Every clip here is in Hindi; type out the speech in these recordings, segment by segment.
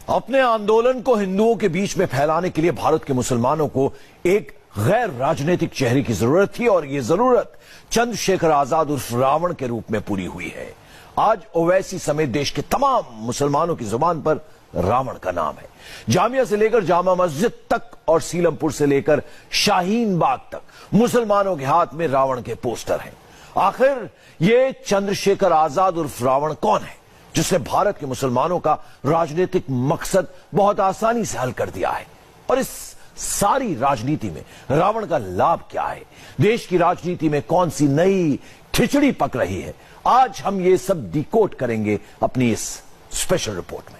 अपने आंदोलन को हिंदुओं के बीच में फैलाने के लिए भारत के मुसलमानों को एक गैर राजनीतिक चेहरे की जरूरत थी और यह जरूरत चंद्रशेखर आजाद उर्फ रावण के रूप में पूरी हुई है। आज ओवैसी समेत देश के तमाम मुसलमानों की जुबान पर रावण का नाम है। जामिया से लेकर जामा मस्जिद तक और सीलमपुर से लेकर शाहीन बाग तक मुसलमानों के हाथ में रावण के पोस्टर हैं। आखिर ये चंद्रशेखर आजाद उर्फ रावण कौन है जिसने भारत के मुसलमानों का राजनीतिक मकसद बहुत आसानी से हल कर दिया है? और इस सारी राजनीति में रावण का लाभ क्या है? देश की राजनीति में कौन सी नई खिचड़ी पक रही है? आज हम ये सब डिकोड करेंगे अपनी इस स्पेशल रिपोर्ट में।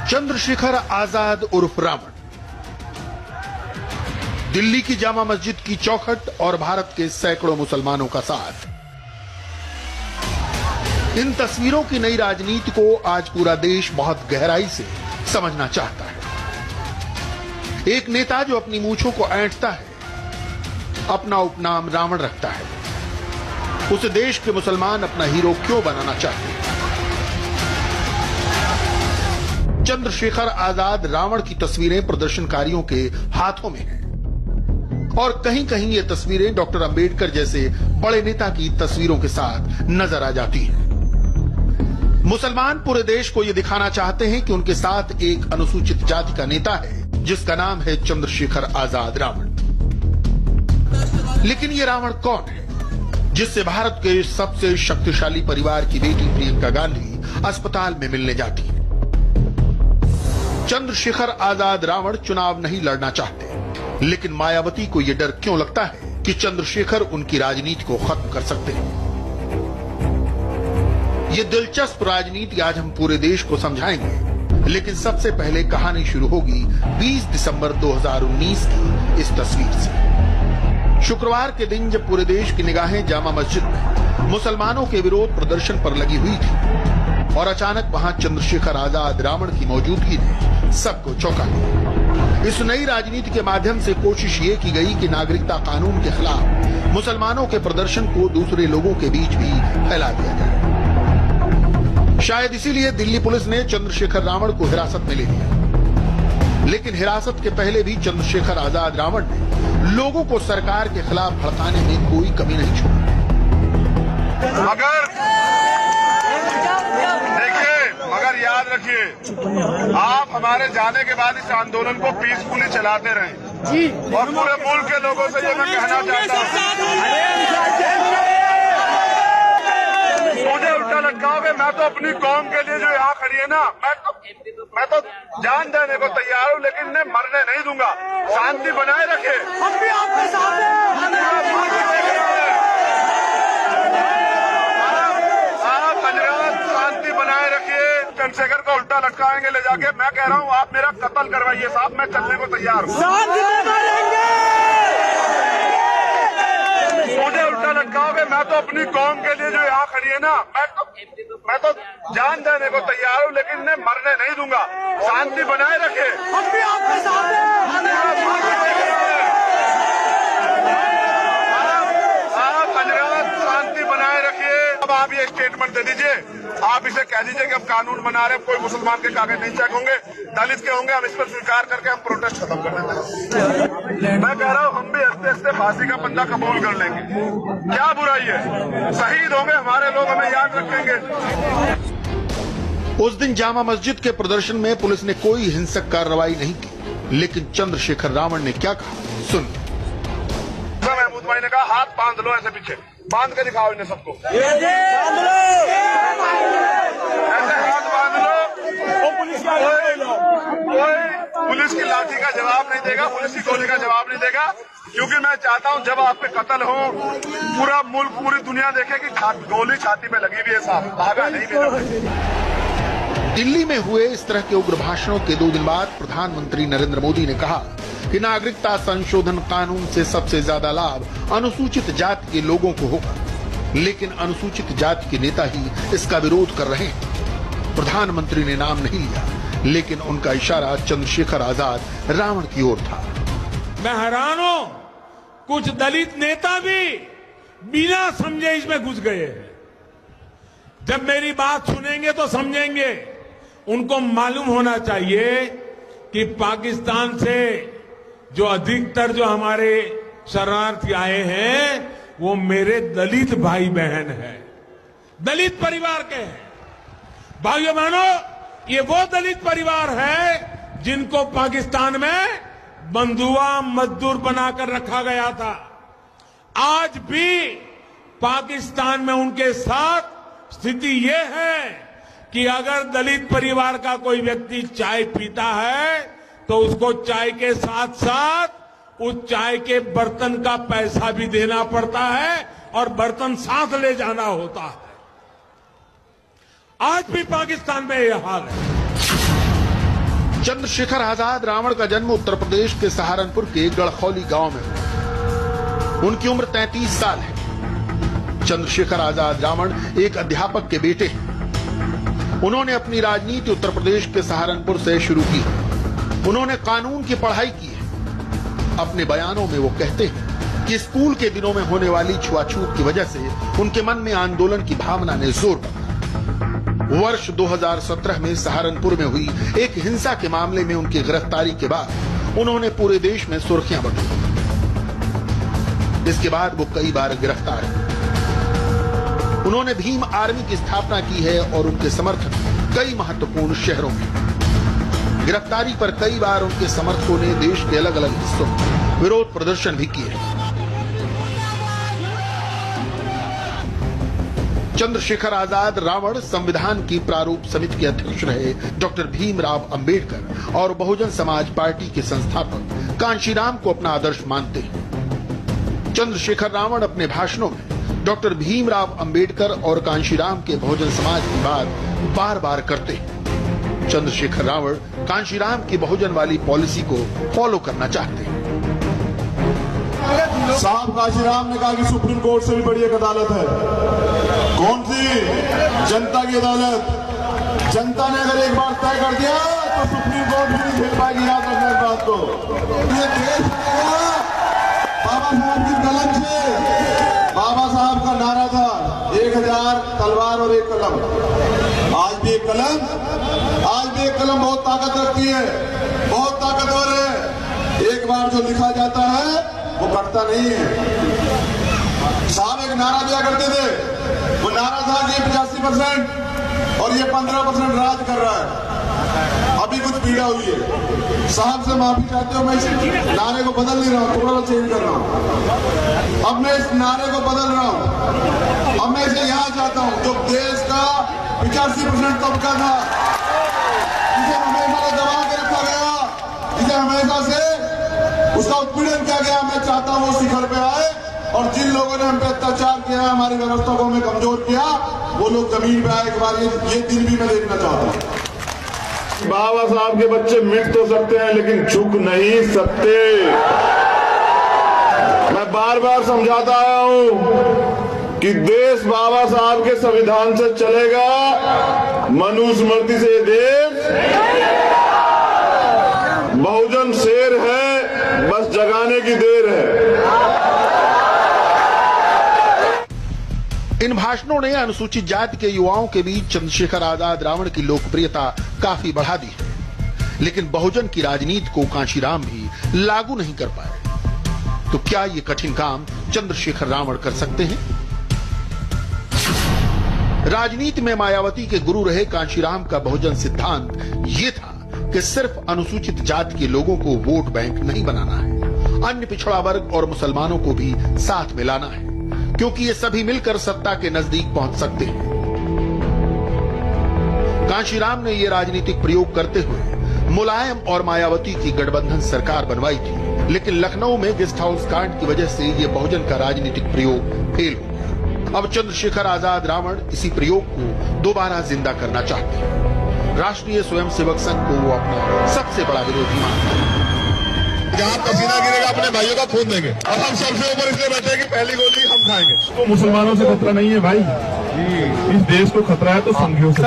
चंद्रशेखर आजाद उर्फ रावण दिल्ली की जामा मस्जिद की चौखट और भारत के सैकड़ों मुसलमानों का साथ। इन तस्वीरों की नई राजनीति को आज पूरा देश बहुत गहराई से समझना चाहता है। एक नेता जो अपनी मूंछों को ऐंठता है, अपना उपनाम रावण रखता है, उसे देश के मुसलमान अपना हीरो क्यों बनाना चाहते हैं? चंद्रशेखर आजाद रावण की तस्वीरें प्रदर्शनकारियों के हाथों में हैं और कहीं कहीं ये तस्वीरें डॉक्टर अंबेडकर जैसे बड़े नेता की तस्वीरों के साथ नजर आ जाती हैं। मुसलमान पूरे देश को ये दिखाना चाहते हैं कि उनके साथ एक अनुसूचित जाति का नेता है जिसका नाम है चंद्रशेखर आजाद रावण। लेकिन ये रावण कौन है जिससे भारत के सबसे शक्तिशाली परिवार की बेटी प्रियंका गांधी अस्पताल में मिलने जाती है? चंद्रशेखर आजाद रावण चुनाव नहीं लड़ना चाहते, लेकिन मायावती को यह डर क्यों लगता है कि चंद्रशेखर उनकी राजनीति को खत्म कर सकते हैं? यह दिलचस्प राजनीति आज हम पूरे देश को समझाएंगे, लेकिन सबसे पहले कहानी शुरू होगी 20 दिसंबर 2019 की इस तस्वीर से। शुक्रवार के दिन जब पूरे देश की निगाहें जामा मस्जिद में मुसलमानों के विरोध प्रदर्शन पर लगी हुई थी और अचानक वहां चंद्रशेखर आजाद रावण की मौजूदगी ने सबको चौंका दिया। इस नई राजनीति के माध्यम से कोशिश ये की गई कि नागरिकता कानून के खिलाफ मुसलमानों के प्रदर्शन को दूसरे लोगों के बीच भी फैला दिया जाए। शायद इसीलिए दिल्ली पुलिस ने चंद्रशेखर रावण को हिरासत में ले लिया। लेकिन हिरासत के पहले भी चंद्रशेखर आजाद रावण ने लोगों को सरकार के खिलाफ भड़काने में कोई कमी नहीं छोड़ी। मगर याद रखिए, आप हमारे जाने के बाद इस आंदोलन को पीसफुली चलाते रहें और पूरे मुल्क के लोगों से ये मैं कहना चाहता हूँ, मुझे उल्टा लटकाओगे। मैं तो अपनी कौम के लिए जो यहाँ खड़ी है ना, मैं तो जान देने को तैयार हूँ, लेकिन इन्हें मरने नहीं दूंगा। शांति बनाए रखे। हम भी आपके साथ हैं। चंद्रशेखर को उल्टा लटकाएंगे ले जाके। मैं कह रहा हूँ आप मेरा कत्ल करवाइए साहब, मैं चलने को तैयार हूँ। मुझे उल्टा लटकाओगे। मैं तो अपनी कौम के लिए जो यहाँ खड़ी है ना, मैं तो जान देने को तैयार हूँ, लेकिन इन्हें मरने नहीं दूंगा। शांति बनाए रखे। हम भी आपके साथ हैं। शांति बनाए रखिए। अब आप ये स्टेटमेंट दे दीजिए, आप इसे कह दीजिए कि हम कानून बना रहे हैं, कोई मुसलमान के कागज नहीं चेक होंगे, दलित के होंगे, हम इस पर स्वीकार करके हम प्रोटेस्ट खत्म कर देते हैं। मैं कह रहा हूँ हम भी हंसते हंसते फांसी का फंदा कबूल कर लेंगे। क्या बुराई है? शहीद होंगे हमारे लोग, हमें याद रखेंगे। उस दिन जामा मस्जिद के प्रदर्शन में पुलिस ने कोई हिंसक कार्रवाई नहीं की, लेकिन चंद्रशेखर रावण ने क्या कहा सुन। महमूद भाई ने कहा हाथ बांध लो, ऐसे पीछे बांध के दिखाओ इन्हें सबको। ऐसे हाथ बांध लो। कोई पुलिस की लाठी का जवाब नहीं देगा, पुलिस की गोली का जवाब नहीं देगा, क्योंकि मैं चाहता हूं जब आप पे कत्ल हो पूरा मुल्क, पूरी दुनिया देखे कि गोली छाती में लगी हुई है साहब, भागा नहीं मेरा। दिल्ली में हुए इस तरह के उग्र भाषणों के 2 दिन बाद प्रधानमंत्री नरेंद्र मोदी ने कहा कि नागरिकता संशोधन कानून से सबसे ज्यादा लाभ अनुसूचित जाति के लोगों को होगा, लेकिन अनुसूचित जाति के नेता ही इसका विरोध कर रहे हैं। प्रधानमंत्री ने नाम नहीं लिया, लेकिन उनका इशारा चंद्रशेखर आजाद रावण की ओर था। मैं हैरान हूं, कुछ दलित नेता भी बिना समझे इसमें घुस गए हैं। जब मेरी बात सुनेंगे तो समझेंगे। उनको मालूम होना चाहिए कि पाकिस्तान से जो अधिकतर जो हमारे शरणार्थी आए हैं वो मेरे दलित भाई बहन हैं, दलित परिवार के हैं। भाइयों बहनों, ये वो दलित परिवार है जिनको पाकिस्तान में बंधुआ मजदूर बनाकर रखा गया था। आज भी पाकिस्तान में उनके साथ स्थिति ये है कि अगर दलित परिवार का कोई व्यक्ति चाय पीता है तो उसको चाय के साथ साथ उस चाय के बर्तन का पैसा भी देना पड़ता है और बर्तन साथ ले जाना होता है। आज भी पाकिस्तान में यह हाल है। चंद्रशेखर आजाद रावण का जन्म उत्तर प्रदेश के सहारनपुर के गढ़खौली गांव में हुआ। उनकी उम्र 33 साल है। चंद्रशेखर आजाद रावण एक अध्यापक के बेटे हैं। उन्होंने अपनी राजनीति उत्तर प्रदेश के सहारनपुर से शुरू की। उन्होंने कानून की पढ़ाई की है। अपने बयानों में वो कहते हैं कि स्कूल के दिनों में होने वाली छुआछूत की वजह से उनके मन में आंदोलन की भावना ने जोर पकड़ा। वर्ष 2017 में सहारनपुर में हुई एक हिंसा के मामले में उनकी गिरफ्तारी के बाद उन्होंने पूरे देश में सुर्खियां बटोरी। इसके बाद वो कई बार गिरफ्तार हुए। उन्होंने भीम आर्मी की स्थापना की है और उनके समर्थक कई महत्वपूर्ण शहरों में। गिरफ्तारी पर कई बार उनके समर्थकों ने देश के अलग अलग हिस्सों में विरोध प्रदर्शन भी किए। चंद्रशेखर आजाद रावण संविधान की प्रारूप समिति के अध्यक्ष रहे डॉक्टर भीमराव अंबेडकर और बहुजन समाज पार्टी के संस्थापक कांशीराम को अपना आदर्श मानते हैं। चंद्रशेखर रावण अपने भाषणों में डॉक्टर भीमराव अंबेडकर और कांशीराम के बहुजन समाज की बात बार बार करते हैं। चंद्रशेखर रावण कांशीराम की बहुजन वाली पॉलिसी को फॉलो करना चाहते हैं। साहब कांशीराम ने कहा कि सुप्रीम कोर्ट से भी बड़ी एक अदालत है। कौन सी? जनता की अदालत। जनता ने अगर एक बार तय कर दिया तो सुप्रीम कोर्ट भी नहीं खेल पाएगी। याद रखना इस बात को। ये देश बाबा साहब की कलम से। बाबा साहब का नारा था 1000 तलवार और 1 कलम। आज भी एक कलम बहुत ताकत रखती है, बहुत ताकतवर है। एक बार जो लिखा जाता है वो कटता नहीं है। साहब एक नारा दिया करते थे, वो नारा था कि 85% और ये 15% राज कर रहा है। अभी कुछ पीड़ा हुई है। साहब से माफी चाहते हो, मैं इस नारे को बदल नहीं रहा हूँ, थोड़ा चेंज कर रहा हूँ। अब मैं इस नारे को बदल रहा हूँ। अब मैं इसे यहाँ चाहता हूँ जो देश का 85% तबका था, जिसे हमेशा दबा के रखा गया, जिसे हमेशा से उसका उत्पीड़न किया गया, मैं चाहता हूँ वो शिखर पे आए। और जिन लोगों ने हम पे अत्याचार किया, हमारी व्यवस्था को हमें कमजोर किया, वो लोग जमीन पे आए। एक बार ये दिन भी मैं देखना चाहता हूँ। बाबा साहब के बच्चे मिट तो सकते हैं लेकिन झुक नहीं सकते। मैं बार बार समझाता आया हूं कि देश बाबा साहब के संविधान से चलेगा, मनुस्मृति से देश। बहुजन शेर है, बस जगाने की देर है। इन भाषणों ने अनुसूचित जाति के युवाओं के बीच चंद्रशेखर आजाद रावण की लोकप्रियता काफी बढ़ा दी है, लेकिन बहुजन की राजनीति को कांशीराम भी लागू नहीं कर पाए। तो क्या ये कठिन काम चंद्रशेखर रावण कर सकते हैं? राजनीति में मायावती के गुरु रहे कांशीराम का बहुजन सिद्धांत ये था कि सिर्फ अनुसूचित जाति के लोगों को वोट बैंक नहीं बनाना है, अन्य पिछड़ा वर्ग और मुसलमानों को भी साथ में लाना है, क्योंकि ये सभी मिलकर सत्ता के नजदीक पहुंच सकते हैं। कांशीराम ने ये राजनीतिक प्रयोग करते हुए मुलायम और मायावती की गठबंधन सरकार बनवाई थी, लेकिन लखनऊ में गेस्ट हाउस कांड की वजह से ये बहुजन का राजनीतिक प्रयोग फेल हो गया। अब चंद्रशेखर आजाद रावण इसी प्रयोग को दोबारा जिंदा करना चाहते हैं। राष्ट्रीय स्वयंसेवक संघ को वो अपना सबसे बड़ा विरोधी मानते हैं। जहाँ पसीना गिरेगा अपने भाइयों का खून देंगे। अब हम सबसे ऊपर इसलिए बैठे हैं कि पहली गोली हम खाएंगे। तो मुसलमानों से खतरा नहीं है भाई, इस देश को खतरा है तो संघियों से।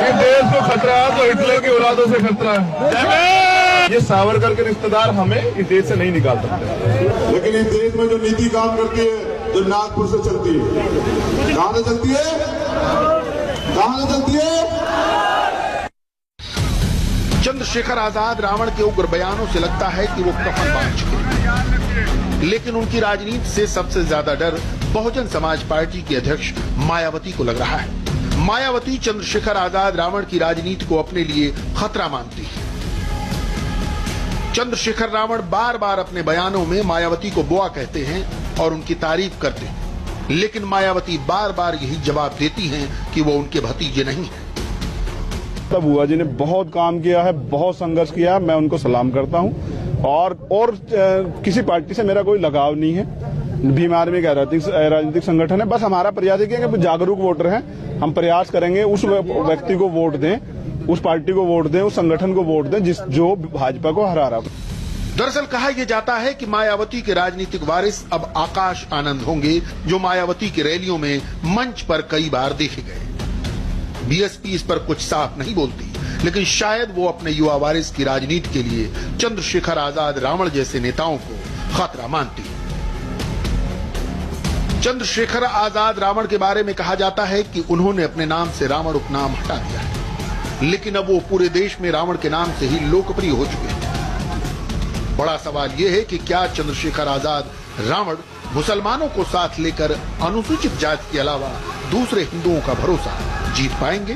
इस देश को खतरा है तो हिटलर की औलादों से खतरा है। ये सावरकर के रिश्तेदार हमें इस देश से नहीं निकाल सकते। लेकिन इस देश में जो नीति काम करती है, जो नागपुर से चलती है, कहां से चलती है? कहां से चलती है? चंद्रशेखर आजाद रावण के उग्र बयानों से लगता है कि वो कफन बांध चुके हैं, लेकिन उनकी राजनीति से सबसे ज्यादा डर बहुजन समाज पार्टी की अध्यक्ष मायावती को लग रहा है। मायावती चंद्रशेखर आजाद रावण की राजनीति को अपने लिए खतरा मानती है। चंद्रशेखर रावण बार बार अपने बयानों में मायावती को बुआ कहते हैं और उनकी तारीफ करते हैं, लेकिन मायावती बार बार यही जवाब देती हैं कि वो उनके भतीजे नहीं हैं। तब बुआ जी ने बहुत काम किया है, बहुत संघर्ष किया है, मैं उनको सलाम करता हूं। और किसी पार्टी से मेरा कोई लगाव नहीं है। भीम आर्मी का राजनीतिक संगठन है। बस हमारा प्रयास है कि जागरूक वोटर हैं, हम प्रयास करेंगे उस व्यक्ति को वोट दें, उस पार्टी को वोट दें, उस संगठन को वोट दें जो भाजपा को हरा रहा। दरअसल कहा यह जाता है कि मायावती के राजनीतिक वारिस अब आकाश आनंद होंगे, जो मायावती की रैलियों में मंच पर कई बार देखे गए। बीएसपी इस पर कुछ साफ नहीं बोलती, लेकिन शायद वो अपने युवा वारिस की राजनीति के लिए चंद्रशेखर आजाद रावण जैसे नेताओं को खतरा मानती है। चंद्रशेखर आजाद रावण के बारे में कहा जाता है कि उन्होंने अपने नाम से रावण उपनाम हटा दिया है, लेकिन अब वो पूरे देश में रावण के नाम से ही लोकप्रिय हो चुके हैं। बड़ा सवाल यह है कि क्या चंद्रशेखर आजाद रावण मुसलमानों को साथ लेकर अनुसूचित जाति के अलावा दूसरे हिंदुओं का भरोसा जीत पाएंगे?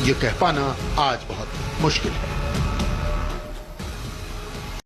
ये कह पाना आज बहुत मुश्किल है।